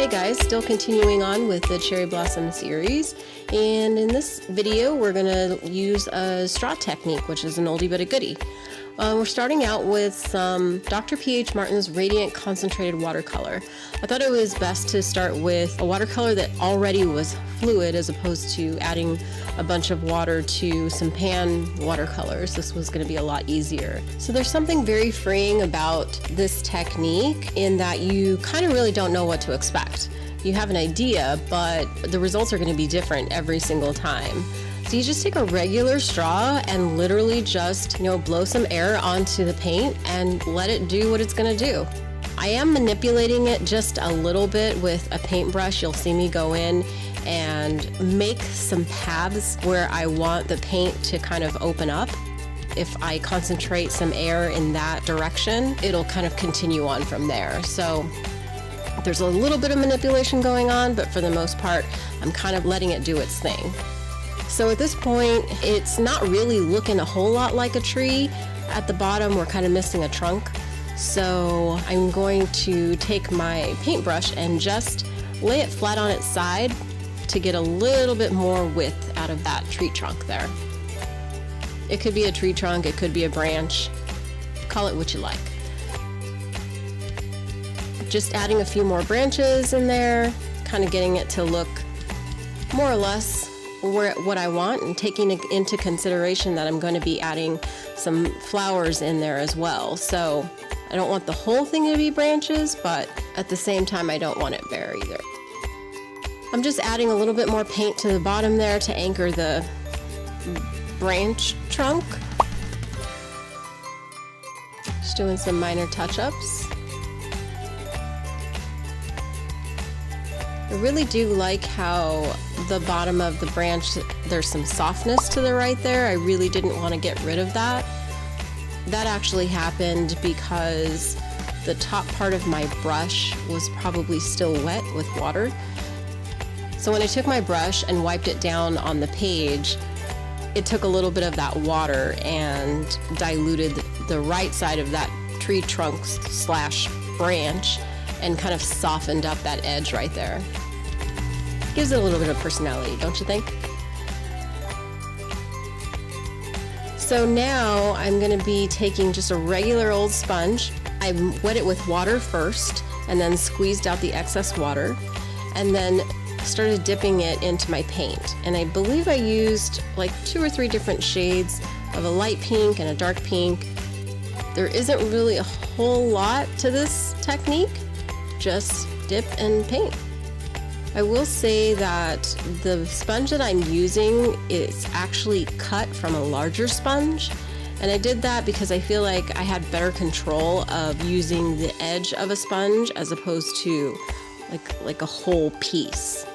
Hey guys, still continuing on with the Cherry Blossom series, and in this video we're going to use a straw technique, which is an oldie but a goodie. We're starting out with some Dr. P.H. Martin's Radiant Concentrated Watercolor. I thought it was best to start with a watercolor that already was fluid as opposed to adding a bunch of water to some pan watercolors. This was going to be a lot easier. So there's something very freeing about this technique in that you kind of really don't know what to expect. You have an idea, but the results are going to be different every single time. So you just take a regular straw and literally just, blow some air onto the paint and let it do what it's going to do. I am manipulating it just a little bit with a paintbrush. You'll see me go in and make some paths where I want the paint to kind of open up. If I concentrate some air in that direction, it'll kind of continue on from there. So there's a little bit of manipulation going on, but for the most part, I'm kind of letting it do its thing. So at this point, it's not really looking a whole lot like a tree. At the bottom, we're kind of missing a trunk. So I'm going to take my paintbrush and just lay it flat on its side to get a little bit more width out of that tree trunk there. It could be a tree trunk, it could be a branch. Call it what you like. Just adding a few more branches in there, kind of getting it to look more or less what I want, and taking into consideration that I'm going to be adding some flowers in there as well. So I don't want the whole thing to be branches, but at the same time I don't want it bare either. I'm just adding a little bit more paint to the bottom there to anchor the branch trunk. Just doing some minor touch-ups. I really do like how the bottom of the branch, there's some softness to the right there. I really didn't want to get rid of that. That actually happened because the top part of my brush was probably still wet with water. So when I took my brush and wiped it down on the page, it took a little bit of that water and diluted the right side of that tree trunk slash branch and kind of softened up that edge right there. Gives it a little bit of personality, don't you think? So now I'm going to be taking just a regular old sponge. I wet it with water first and then squeezed out the excess water and then started dipping it into my paint. And I believe I used like 2 or 3 different shades of a light pink and a dark pink. There isn't really a whole lot to this technique. Just dip and paint. I will say that the sponge that I'm using is actually cut from a larger sponge, and I did that because I feel like I had better control of using the edge of a sponge as opposed to like a whole piece.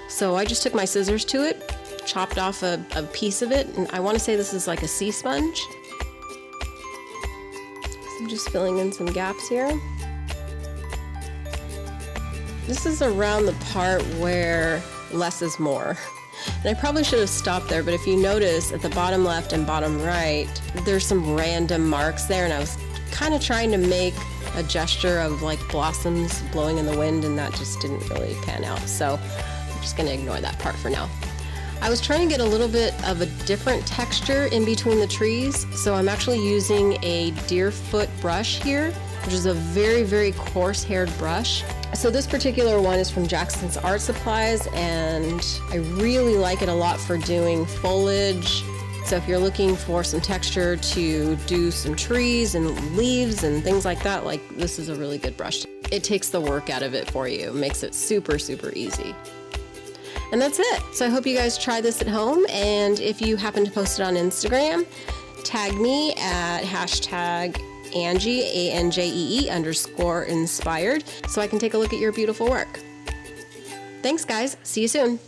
So I just took my scissors to it, chopped off a piece of it, and I want to say this is like a sea sponge. So I'm just filling in some gaps here. This is around the part where less is more. And I probably should have stopped there, but if you notice at the bottom left and bottom right, there's some random marks there, and I was kind of trying to make a gesture of like blossoms blowing in the wind, and that just didn't really pan out. So I'm just gonna ignore that part for now. I was trying to get a little bit of a different texture in between the trees, so I'm actually using a deer foot brush here, which is a very, very coarse haired brush. So this particular one is from Jackson's Art Supplies, and I really like it a lot for doing foliage. So if you're looking for some texture to do some trees and leaves and things like that, like this is a really good brush. It takes the work out of it for you, makes it super, super easy. And that's it. So I hope you guys try this at home, and if you happen to post it on Instagram, tag me at hashtag Anjee, ANJEE_inspired, so I can take a look at your beautiful work. Thanks guys, see you soon.